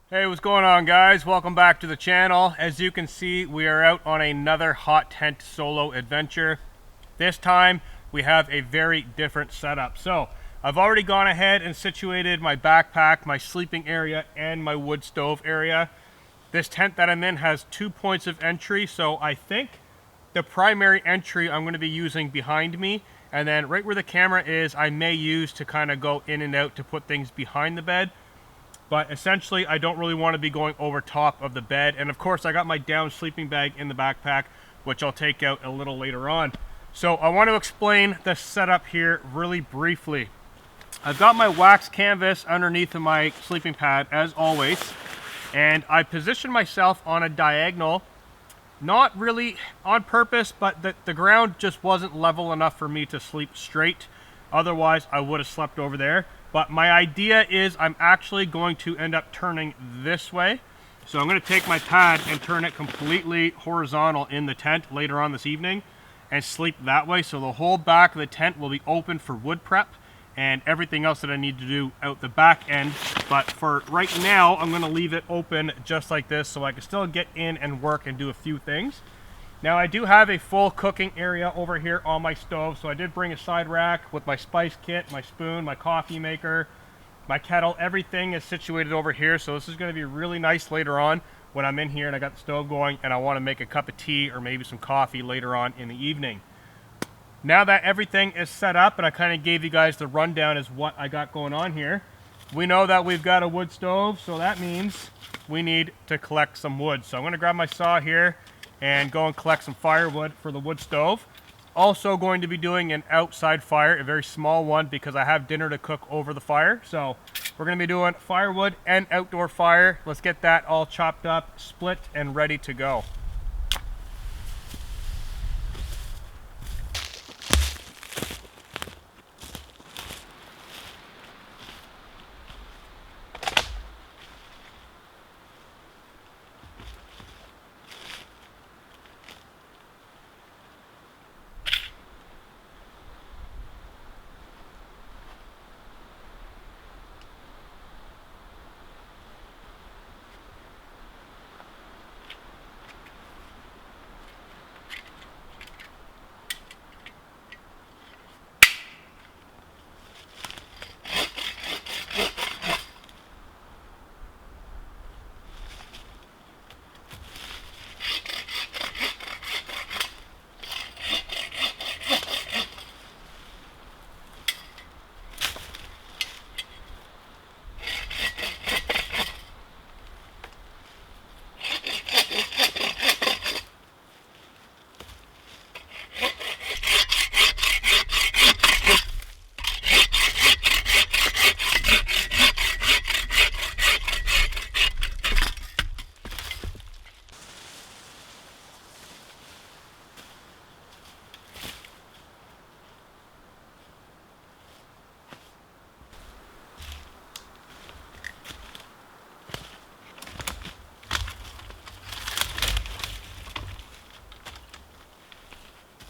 Hey, what's going on, guys? Welcome back to the channel. As you can see, we are out on another hot tent solo adventure. This time we have a very different setup. So I've already gone ahead and situated my backpack, my sleeping area, and my wood stove area. This tent that I'm in has 2 points of entry, so I think the primary entry I'm going to be using behind me, and then right where the camera is I may use to kind of go in and out to put things behind the bed. But essentially, I don't really want to be going over top of the bed. And of course, I got my down sleeping bag in the backpack, which I'll take out a little later on. So I want to explain the setup here really briefly. I've got my wax canvas underneath of my sleeping pad, as always. And I positioned myself on a diagonal, not really on purpose, but the ground just wasn't level enough for me to sleep straight. Otherwise, I would have slept over there. But my idea is I'm actually going to end up turning this way. So I'm going to take my pad and turn it completely horizontal in the tent later on this evening and sleep that way. So the whole back of the tent will be open for wood prep and everything else that I need to do out the back end. But for right now, I'm going to leave it open just like this so I can still get in and work and do a few things. Now I do have a full cooking area over here on my stove, so I did bring a side rack with my spice kit, my spoon, my coffee maker, my kettle. Everything is situated over here, so this is going to be really nice later on when I'm in here and I got the stove going and I want to make a cup of tea or maybe some coffee later on in the evening. Now that everything is set up and I kind of gave you guys the rundown as what I got going on here, we know that we've got a wood stove, so that means we need to collect some wood. So I'm going to grab my saw here and go and collect some firewood for the wood stove. Also going to be doing an outside fire, a very small one, because I have dinner to cook over the fire. So we're going to be doing firewood and outdoor fire. Let's get that all chopped up, split, and ready to go.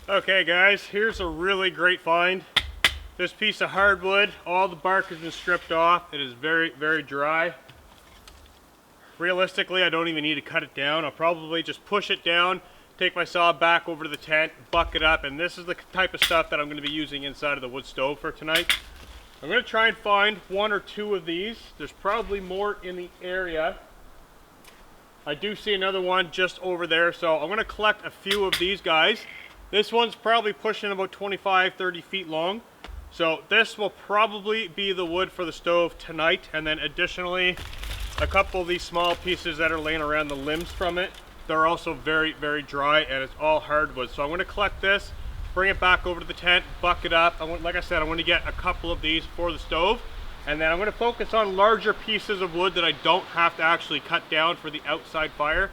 Okay guys, here's a really great find. This piece of hardwood, all the bark has been stripped off. It is very, very dry. Realistically, I don't even need to cut it down. I'll probably just push it down, take my saw back over to the tent, buck it up, and this is the type of stuff that I'm going to be using inside of the wood stove for tonight. I'm going to try and find 1 or 2 of these. There's probably more in the area. I do see another one just over there, so I'm going to collect a few of these guys. This one's probably pushing about 25-30 feet long. So this will probably be the wood for the stove tonight. And then additionally, a couple of these small pieces that are laying around, the limbs from it, they're also very, very dry and it's all hardwood. So I'm going to collect this, bring it back over to the tent, buck it up. Like I said, I want to get a couple of these for the stove. And then I'm going to focus on larger pieces of wood that I don't have to actually cut down for the outside fire.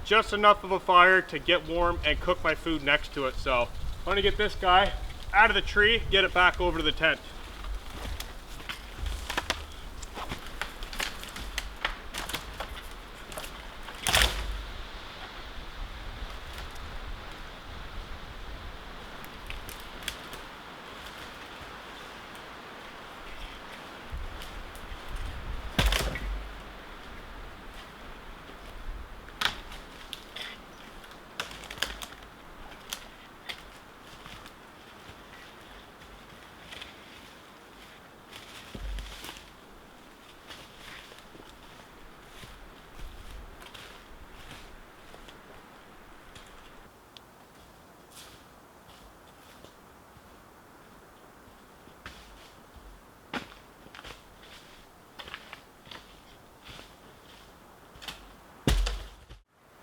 Just enough of a fire to get warm and cook my food next to it. So I'm going to get this guy out of the tree, get it back over to the tent.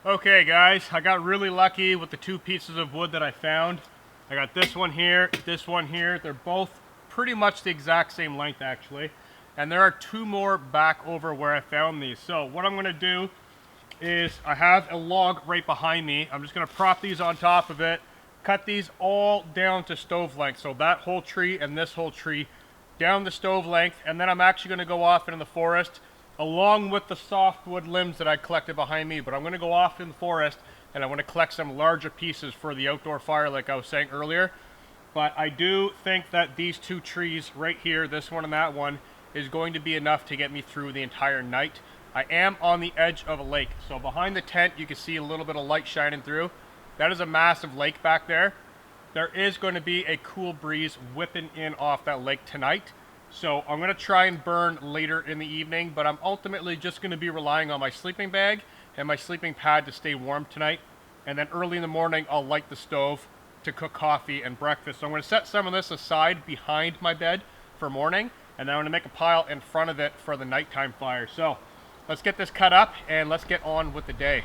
Okay guys, I got really lucky with the two pieces of wood that I found. I got this one here. They're both pretty much the exact same length actually. And there are two more back over where I found these. So what I'm gonna do is I have a log right behind me. I'm just gonna prop these on top of it, cut these all down to stove length. So that whole tree and this whole tree down the stove length. And then I'm actually gonna go off into the forest along with the softwood limbs that I collected behind me, but I'm gonna go off in the forest and I want to collect some larger pieces for the outdoor fire like I was saying earlier. But I do think that these two trees right here, this one and that one, is going to be enough to get me through the entire night. I am on the edge of a lake, so behind the tent you can see a little bit of light shining through. That is a massive lake back there. There is going to be a cool breeze whipping in off that lake tonight. So I'm going to try and burn later in the evening, but I'm ultimately just going to be relying on my sleeping bag and my sleeping pad to stay warm tonight. And then early in the morning, I'll light the stove to cook coffee and breakfast. So I'm going to set some of this aside behind my bed for morning, and then I'm going to make a pile in front of it for the nighttime fire. So let's get this cut up and let's get on with the day.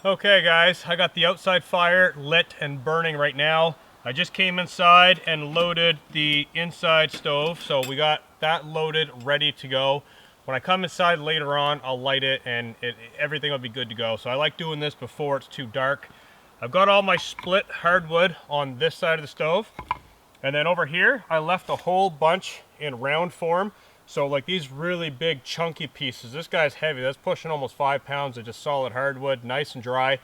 Okay guys, I got the outside fire lit and burning right now. I just came inside and loaded the inside stove, so we got that loaded, ready to go. When I come inside later on, I'll light it and everything will be good to go. So I like doing this before it's too dark. I've got all my split hardwood on this side of the stove. And then over here, I left a whole bunch in round form. So like these really big chunky pieces, this guy's heavy, that's pushing almost 5 pounds of just solid hardwood, nice and dry.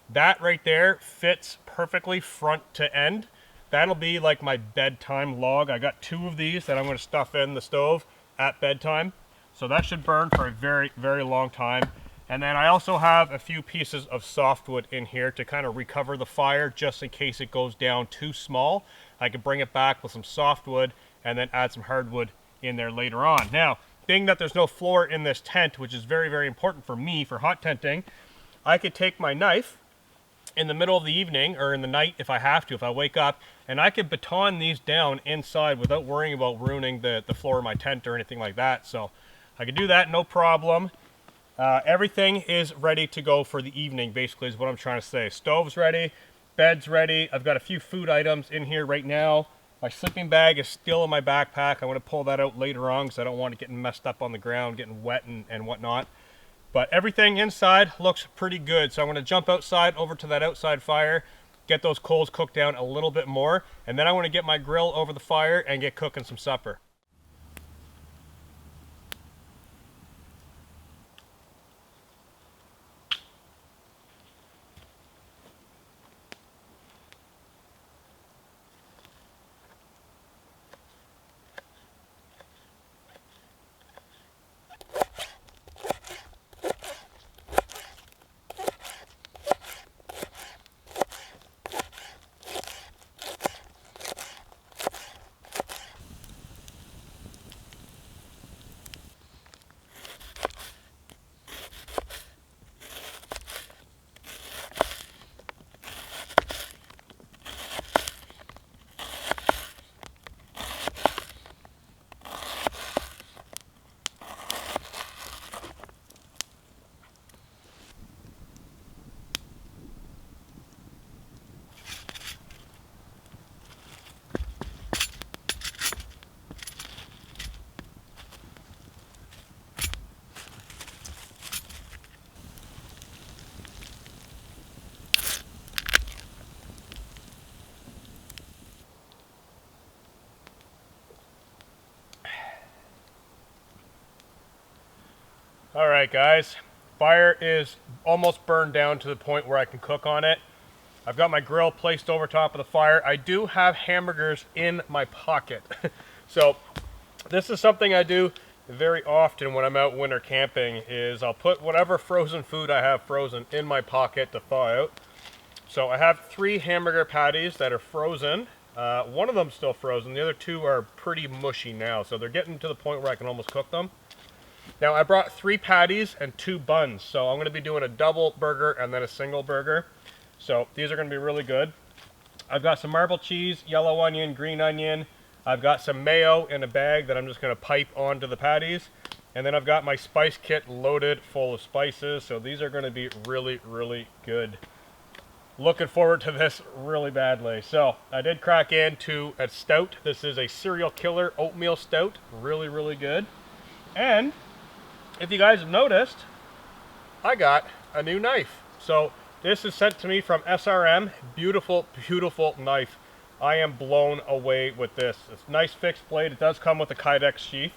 That right there fits perfectly front to end. That'll be like my bedtime log. I got 2 of these that I'm going to stuff in the stove at bedtime. So that should burn for a very, very long time. And then I also have a few pieces of softwood in here to kind of recover the fire just in case it goes down too small. I can bring it back with some softwood and then add some hardwood in there later on. Now, being that there's no floor in this tent, which is very, very important for me for hot tenting, I could take my knife in the middle of the evening or in the night if I have to, if I wake up, and I could baton these down inside without worrying about ruining the floor of my tent or anything like that. So I could do that, no problem. Everything is ready to go for the evening, basically, is what I'm trying to say. Stove's ready, bed's ready. I've got a few food items in here right now. My sleeping bag is still in my backpack. I want to pull that out later on because I don't want it getting messed up on the ground, getting wet and whatnot. But everything inside looks pretty good. So I'm going to jump outside over to that outside fire, get those coals cooked down a little bit more, and then I want to get my grill over the fire and get cooking some supper. All right, guys, fire is almost burned down to the point where I can cook on it. I've got my grill placed over top of the fire. I do have hamburgers in my pocket. So this is something I do very often when I'm out winter camping, is I'll put whatever frozen food I have frozen in my pocket to thaw out. So I have 3 hamburger patties that are frozen. One of them's still frozen. The other 2 are pretty mushy now. So they're getting to the point where I can almost cook them. Now I brought 3 patties and 2 buns, so I'm going to be doing a double burger and then a single burger. So these are going to be really good. I've got some marble cheese, yellow onion, green onion. I've got some mayo in a bag that I'm just going to pipe onto the patties. And then I've got my spice kit loaded full of spices, so these are going to be really, really good. Looking forward to this really badly. So I did crack into a stout. This is a Serial Killer oatmeal stout. Really, really good. And if you guys have noticed, I got a new knife. So this is sent to me from SRM. Beautiful, beautiful knife. I am blown away with this. It's a nice fixed blade. It does come with a Kydex sheath.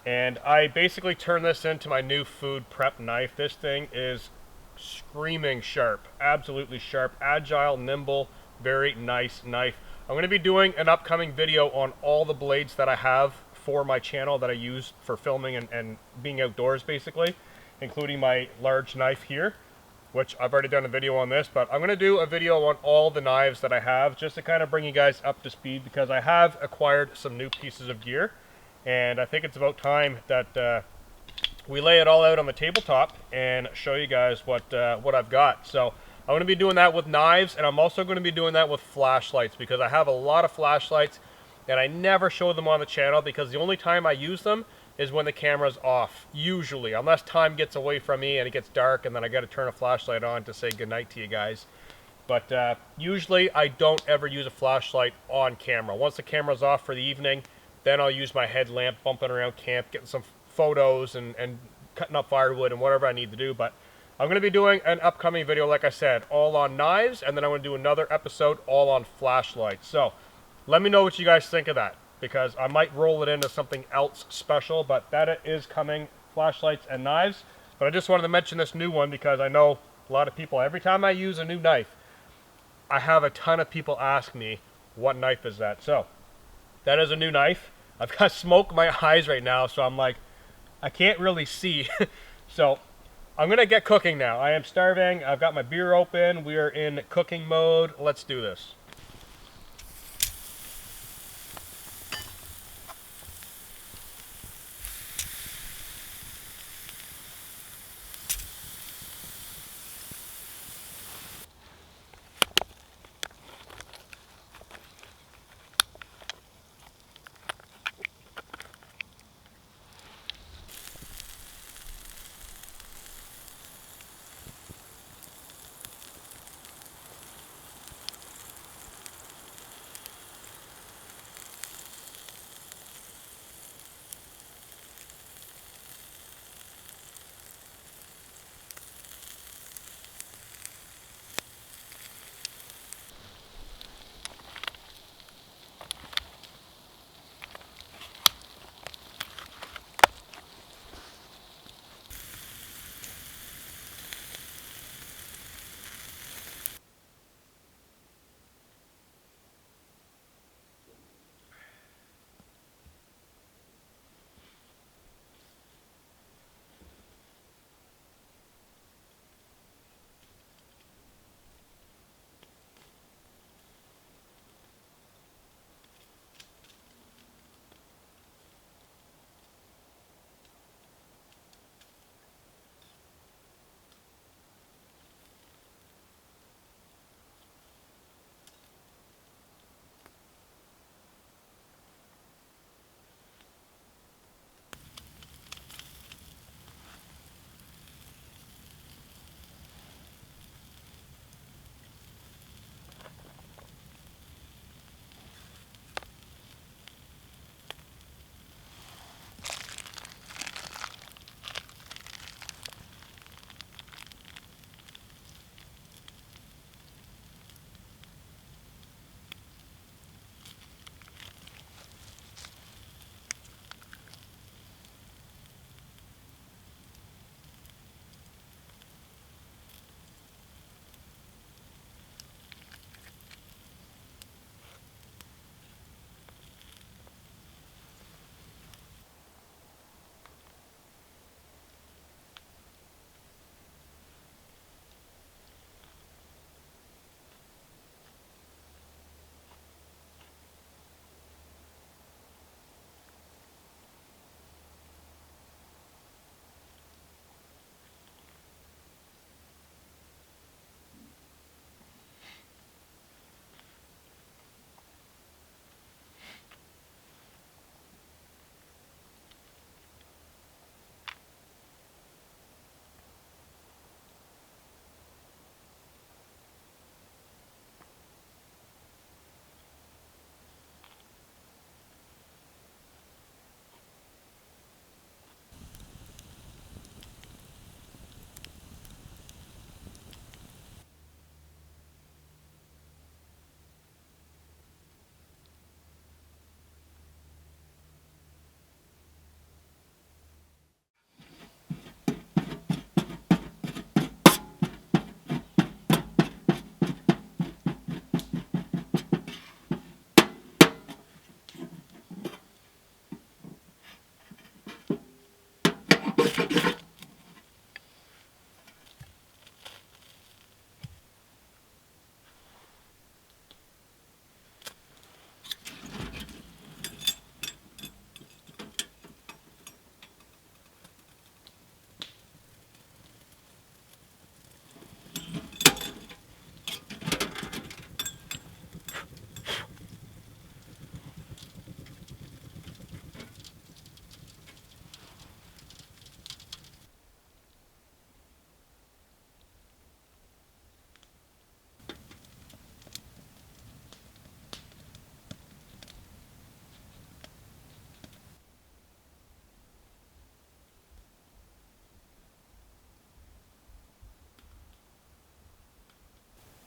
And I basically turned this into my new food prep knife. This thing is screaming sharp. Absolutely sharp. Agile, nimble, very nice knife. I'm going to be doing an upcoming video on all the blades that I have for my channel that I use for filming and being outdoors, basically, including my large knife here, which I've already done a video on this, but I'm going to do a video on all the knives that I have just to kind of bring you guys up to speed, because I have acquired some new pieces of gear, and I think it's about time that we lay it all out on the tabletop and show you guys what I've got. So I'm going to be doing that with knives, and I'm also going to be doing that with flashlights, because I have a lot of flashlights and I never show them on the channel, because the only time I use them is when the camera's off, usually, unless time gets away from me and it gets dark and then I got to turn a flashlight on to say goodnight to you guys. But usually I don't ever use a flashlight on camera. Once the camera's off for the evening, then I'll use my headlamp bumping around camp, getting some photos and cutting up firewood and whatever I need to do. But I'm going to be doing an upcoming video, like I said, all on knives, and then I'm going to do another episode all on flashlights. So let me know what you guys think of that, because I might roll it into something else special, but that is coming, flashlights and knives. But I just wanted to mention this new one because I know a lot of people, every time I use a new knife, I have a ton of people ask me, what knife is that? So that is a new knife. I've got smoke in my eyes right now, so I'm like, I can't really see. So I'm going to get cooking now. I am starving. I've got my beer open. We are in cooking mode. Let's do this.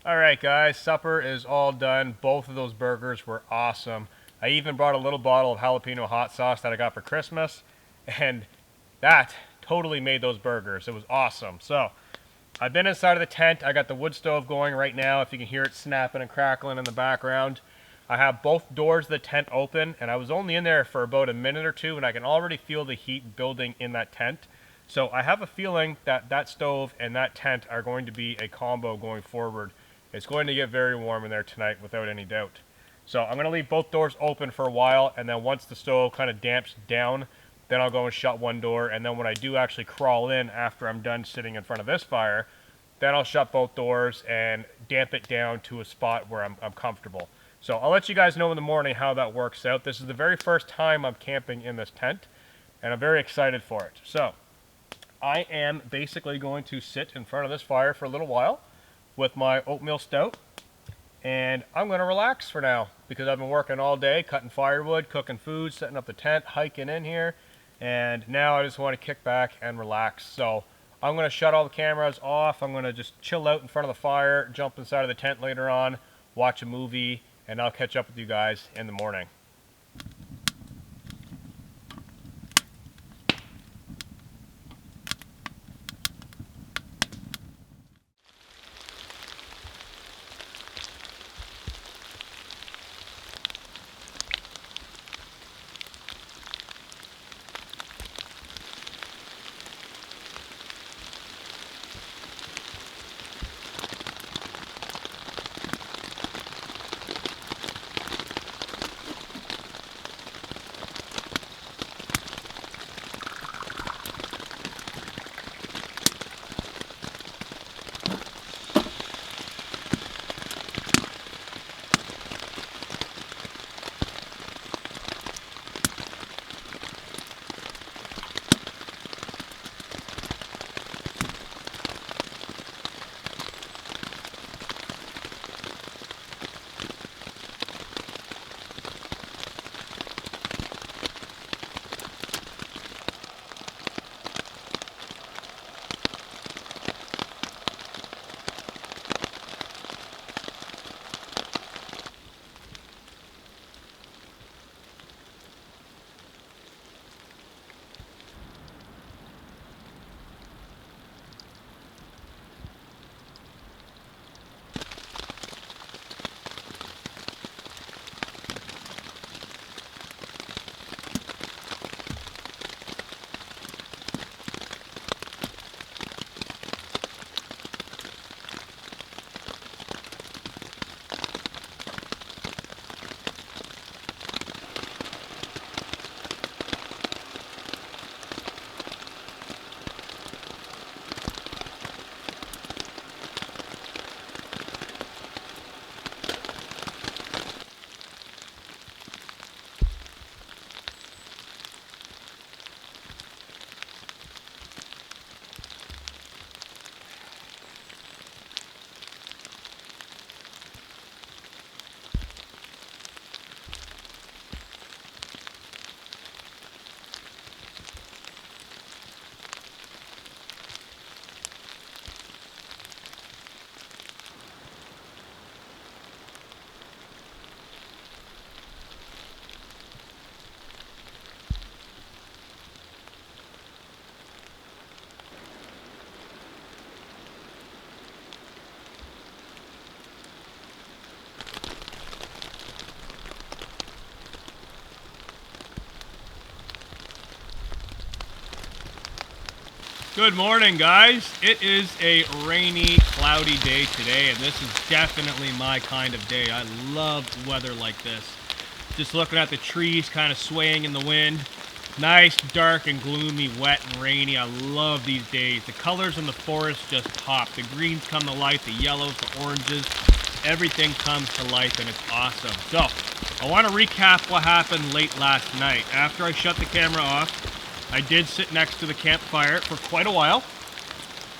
Alright guys, supper is all done. Both of those burgers were awesome. I even brought a little bottle of jalapeno hot sauce that I got for Christmas, and that totally made those burgers. It was awesome. So, I've been inside of the tent. I got the wood stove going right now, if you can hear it snapping and crackling in the background. I have both doors of the tent open, and I was only in there for about a minute or two, and I can already feel the heat building in that tent. So I have a feeling that that stove and that tent are going to be a combo going forward. It's going to get very warm in there tonight without any doubt. So I'm going to leave both doors open for a while, and then once the stove kind of damps down, then I'll go and shut one door, and then when I do actually crawl in after I'm done sitting in front of this fire, then I'll shut both doors and damp it down to a spot where I'm comfortable. So I'll let you guys know in the morning how that works out. This is the very first time I'm camping in this tent, and I'm very excited for it. So I am basically going to sit in front of this fire for a little while with my oatmeal stout, and I'm going to relax for now because I've been working all day, cutting firewood, cooking food, setting up the tent, hiking in here, and now I just want to kick back and relax. So I'm going to shut all the cameras off. I'm going to just chill out in front of the fire, jump inside of the tent later on, watch a movie, and I'll catch up with you guys in the morning. Good morning, guys. It is a rainy, cloudy day today, and this is definitely my kind of day. I love weather like this. Just looking at the trees kind of swaying in the wind. Nice, dark and gloomy, wet and rainy. I love these days. The colors in the forest just pop. The greens come to life, the yellows, the oranges. Everything comes to life, and it's awesome. So, I want to recap what happened late last night. After I shut the camera off, I did sit next to the campfire for quite a while,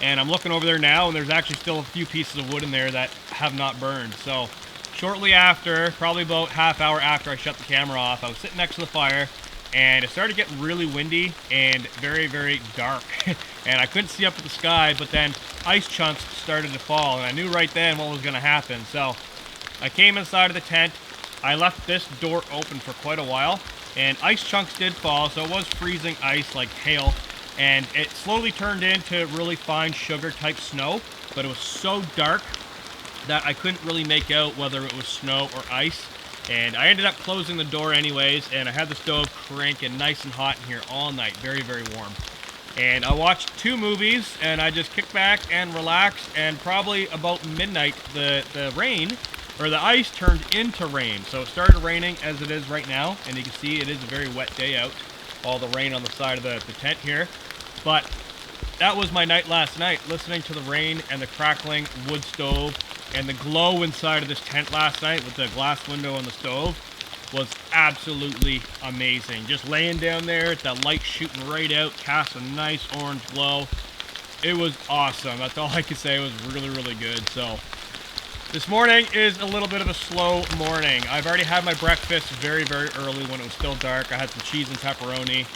and I'm looking over there now, and there's actually still a few pieces of wood in there that have not burned. So shortly after, probably about half hour after I shut the camera off, I was sitting next to the fire, and it started getting really windy and very, very dark. And I couldn't see up at the sky, but then ice chunks started to fall, and I knew right then what was going to happen. So I came inside of the tent. I left this door open for quite a while, and ice chunks did fall, so it was freezing ice like hail, and it slowly turned into really fine sugar type snow, but it was so dark that I couldn't really make out whether it was snow or ice. And I ended up closing the door anyways, and I had the stove cranking nice and hot in here all night, very, very warm. And I watched 2 movies, and I just kicked back and relaxed, and probably about midnight, the rain, or the ice turned into rain. So it started raining as it is right now, and you can see it is a very wet day out, all the rain on the side of the tent here. But that was my night last night, listening to the rain and the crackling wood stove, and the glow inside of this tent last night with the glass window on the stove was absolutely amazing. Just laying down there, that light shooting right out, cast a nice orange glow. It was awesome. That's all I could say. It was really, really good. So this morning is a little bit of a slow morning. I've already had my breakfast very, very early when it was still dark. I had some cheese and pepperoni,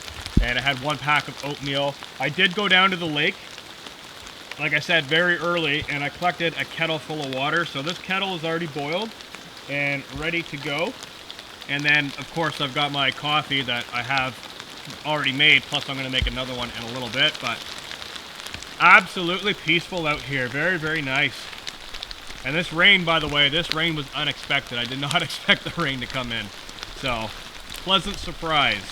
and I had 1 pack of oatmeal. I did go down to the lake, like I said, very early, and I collected a kettle full of water. So this kettle is already boiled and ready to go. And then, of course, I've got my coffee that I have already made, plus I'm going to make another one in a little bit. But absolutely peaceful out here. Very, very nice. And this rain, by the way, this rain was unexpected. I did not expect the rain to come in. So, pleasant surprise.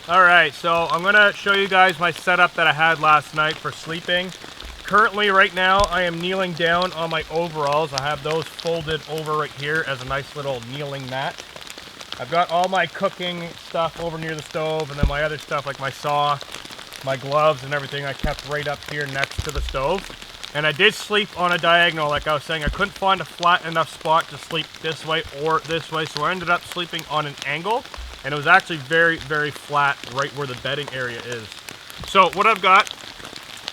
Alright, so I'm going to show you guys my setup that I had last night for sleeping. Currently, right now, I am kneeling down on my overalls. I have those folded over right here as a nice little kneeling mat. I've got all my cooking stuff over near the stove, and then my other stuff like my saw, my gloves, and everything I kept right up here next to the stove. And I did sleep on a diagonal, like I was saying. I couldn't find a flat enough spot to sleep this way or this way, so I ended up sleeping on an angle. And it was actually very, very flat right where the bedding area is. So what I've got,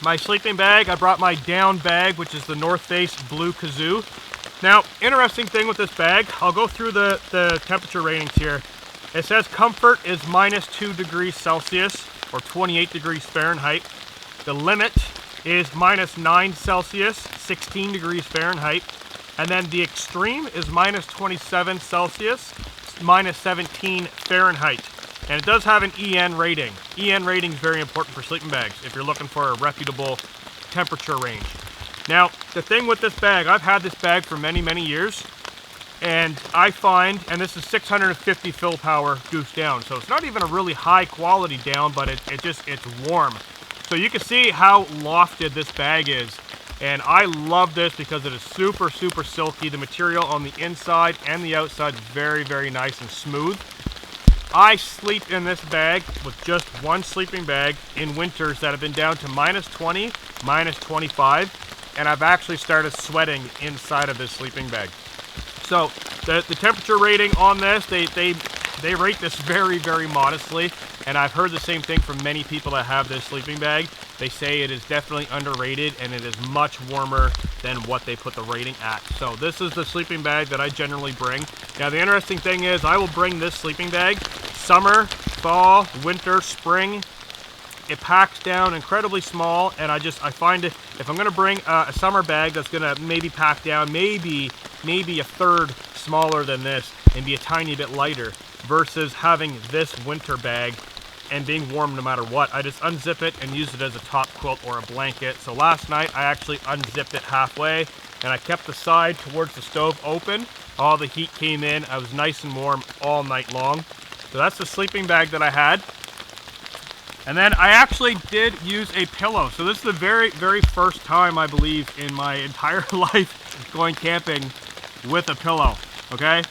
my sleeping bag, I brought my down bag, which is the North Face Blue Kazoo. Now, interesting thing with this bag, I'll go through the temperature ratings here. It says comfort is -2 degrees Celsius or 28 degrees Fahrenheit. The limit is -9 Celsius, 16 degrees Fahrenheit. And then the extreme is -27 Celsius, -17 Fahrenheit. And it does have an EN rating. EN rating is very important for sleeping bags if you're looking for a reputable temperature range. Now, the thing with this bag, I've had this bag for many, many years, and I find, and this is 650 fill power goose down, so it's not even a really high quality down, but it's warm. So you can see how lofted this bag is. And I love this because it is super, super silky. The material on the inside and the outside is very, very nice and smooth. I sleep in this bag with just one sleeping bag in winters that have been down to -20, -25, and I've actually started sweating inside of this sleeping bag. So the temperature rating on this, they rate this very, very modestly, and I've heard the same thing from many people that have this sleeping bag. They say it is definitely underrated, and it is much warmer than what they put the rating at. So this is the sleeping bag that I generally bring. Now the interesting thing is I will bring this sleeping bag summer, fall, winter, spring. It packs down incredibly small, and I find it, if I'm going to bring a summer bag that's going to maybe pack down maybe a third smaller than this and be a tiny bit lighter, versus having this winter bag and being warm no matter what. I just unzip it and use it as a top quilt or a blanket. So last night I actually unzipped it halfway, and I kept the side towards the stove open. All the heat came in. I was nice and warm all night long. So that's the sleeping bag that I had. And then I actually did use a pillow. So this is the very, very first time, I believe, in my entire life going camping with a pillow, okay?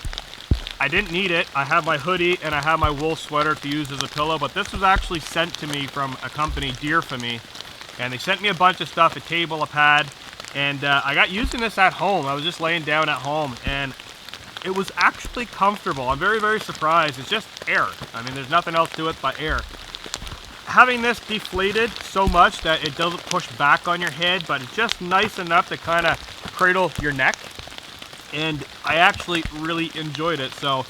I didn't need it. I have my hoodie and I have my wool sweater to use as a pillow, but this was actually sent to me from a company, Dear for Me, and they sent me a bunch of stuff, a table, a pad, and I got using this at home. I was just laying down at home, and it was actually comfortable. I'm very, very surprised. It's just air. I mean, there's nothing else to it but air. Having this deflated so much that it doesn't push back on your head, but it's just nice enough to kind of cradle your neck. And I actually really enjoyed it. So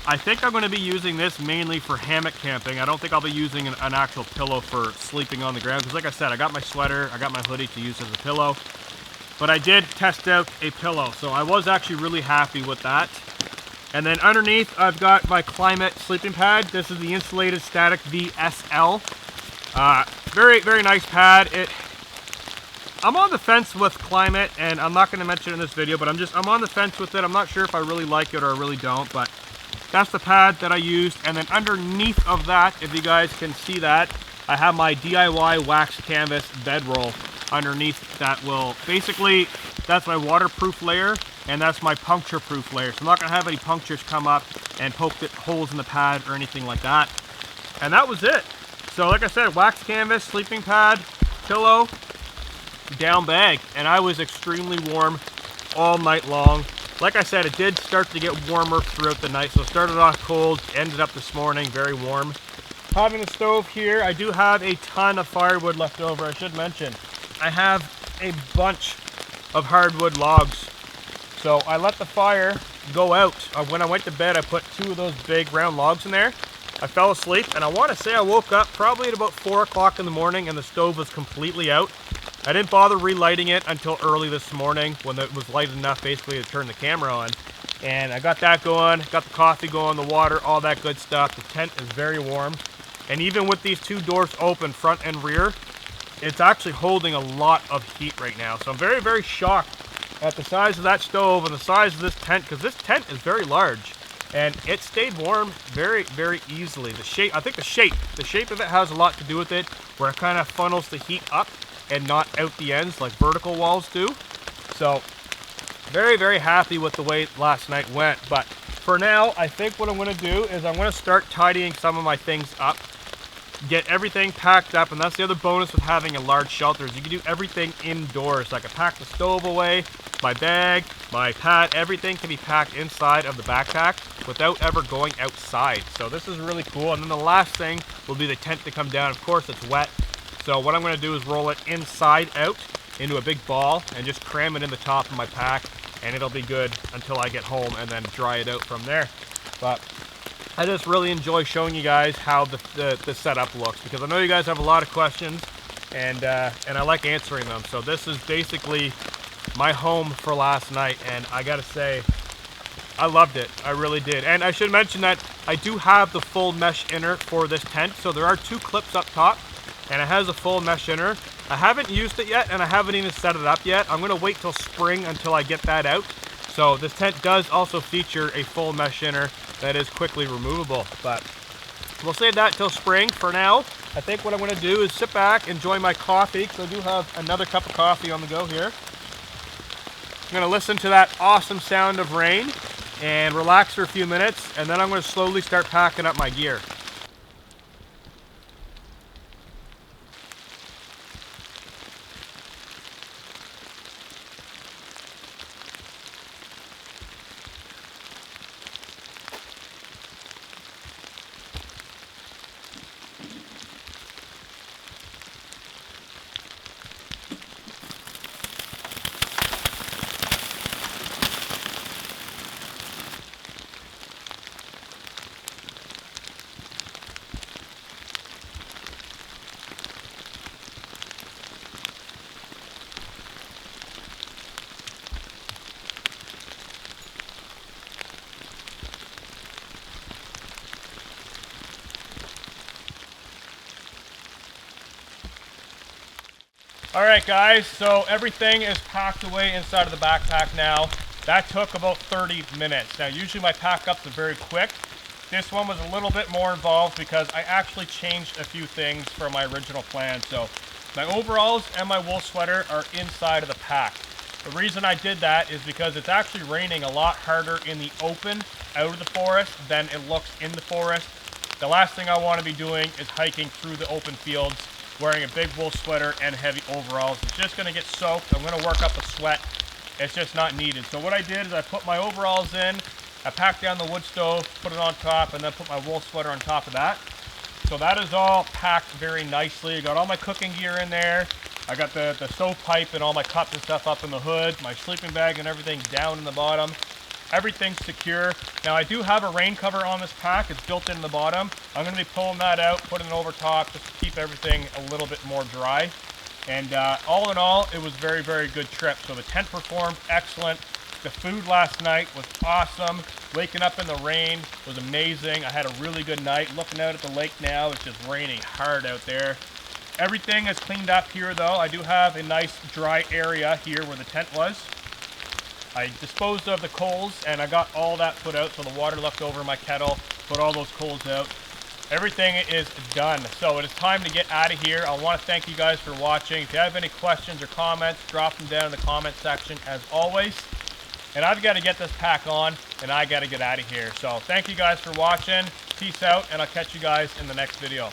I think I'm going to be using this mainly for hammock camping. I don't think I'll be using an actual pillow for sleeping on the ground, because like I said, I got my sweater, I got my hoodie to use as a pillow. But I did test out a pillow, so I was actually really happy with that. And then underneath, I've got my Climate sleeping pad. This is the Insulated Static VSL. Very, very nice pad. I'm on the fence with Climate, and I'm not going to mention it in this video, but I'm on the fence with it. I'm not sure if I really like it or I really don't, but that's the pad that I used. And then underneath of that, if you guys can see that, I have my DIY wax canvas bedroll underneath that will basically, that's my waterproof layer and that's my puncture proof layer. So I'm not going to have any punctures come up and poke holes in the pad or anything like that. And that was it. So like I said, wax canvas, sleeping pad, pillow, down bag, and I was extremely warm all night long. Like I said, it did start to get warmer throughout the night, so it started off cold, ended up this morning very warm. Having the stove here, I do have a ton of firewood left over. I should mention, I have a bunch of hardwood logs. So I let the fire go out. When I went to bed, I put 2 of those big round logs in there. I fell asleep, and I want to say I woke up probably at about 4 o'clock in the morning and the stove was completely out. I didn't bother relighting it until early this morning when it was light enough basically to turn the camera on. And I got that going, got the coffee going, the water, all that good stuff. The tent is very warm. And even with these 2 doors open, front and rear, it's actually holding a lot of heat right now. So I'm very, very shocked at the size of that stove and the size of this tent, because this tent is very large. And it stayed warm very, very easily. The shape, I think the shape of it has a lot to do with it, where it kind of funnels the heat up and not out the ends like vertical walls do. So very, very happy with the way last night went. But for now, I think what I'm going to do is I'm going to start tidying some of my things up, get everything packed up. And that's the other bonus with having a large shelter, is you can do everything indoors. So I can pack the stove away, my bag, my pad, everything can be packed inside of the backpack without ever going outside. So this is really cool. And then the last thing will be the tent to come down. Of course, it's wet. So what I'm going to do is roll it inside out into a big ball and just cram it in the top of my pack, and it'll be good until I get home and then dry it out from there. But I just really enjoy showing you guys how the setup looks, because I know you guys have a lot of questions, and I like answering them. So this is basically my home for last night, and I gotta say, I loved it. I really did. And I should mention that I do have the full mesh inner for this tent. So there are 2 clips up top, and it has a full mesh inner. I haven't used it yet, and I haven't even set it up yet. I'm gonna wait till spring until I get that out. So this tent does also feature a full mesh inner that is quickly removable, but we'll save that till spring. For now, I think what I'm gonna do is sit back, enjoy my coffee, because I do have another cup of coffee on the go here. I'm gonna listen to that awesome sound of rain and relax for a few minutes, and then I'm gonna slowly start packing up my gear. Alright guys, so everything is packed away inside of the backpack now. That took about 30 minutes. Now usually my pack ups are very quick. This one was a little bit more involved because I actually changed a few things from my original plan. So my overalls and my wool sweater are inside of the pack. The reason I did that is because it's actually raining a lot harder in the open out of the forest than it looks in the forest. The last thing I want to be doing is hiking through the open fields wearing a big wool sweater and heavy overalls. It's just going to get soaked. I'm going to work up a sweat. It's just not needed. So what I did is I put my overalls in. I packed down the wood stove, put it on top, and then put my wool sweater on top of that. So that is all packed very nicely. I got all my cooking gear in there. I got the stovepipe and all my cups and stuff up in the hood, my sleeping bag and everything down in the bottom. Everything's secure. Now I do have a rain cover on this pack. It's built in the bottom. I'm going to be pulling that out, putting it over top just to keep everything a little bit more dry. And all in all, it was a very, very good trip. So the tent performed excellent. The food last night was awesome. Waking up in the rain was amazing. I had a really good night. Looking out at the lake now, it's just raining hard out there. Everything is cleaned up here though. I do have a nice dry area here where the tent was. I disposed of the coals and I got all that put out, so the water left over in my kettle, put all those coals out. Everything is done. So it is time to get out of here. I want to thank you guys for watching. If you have any questions or comments, drop them down in the comment section as always. And I've got to get this pack on and I got to get out of here. So thank you guys for watching. Peace out, and I'll catch you guys in the next video.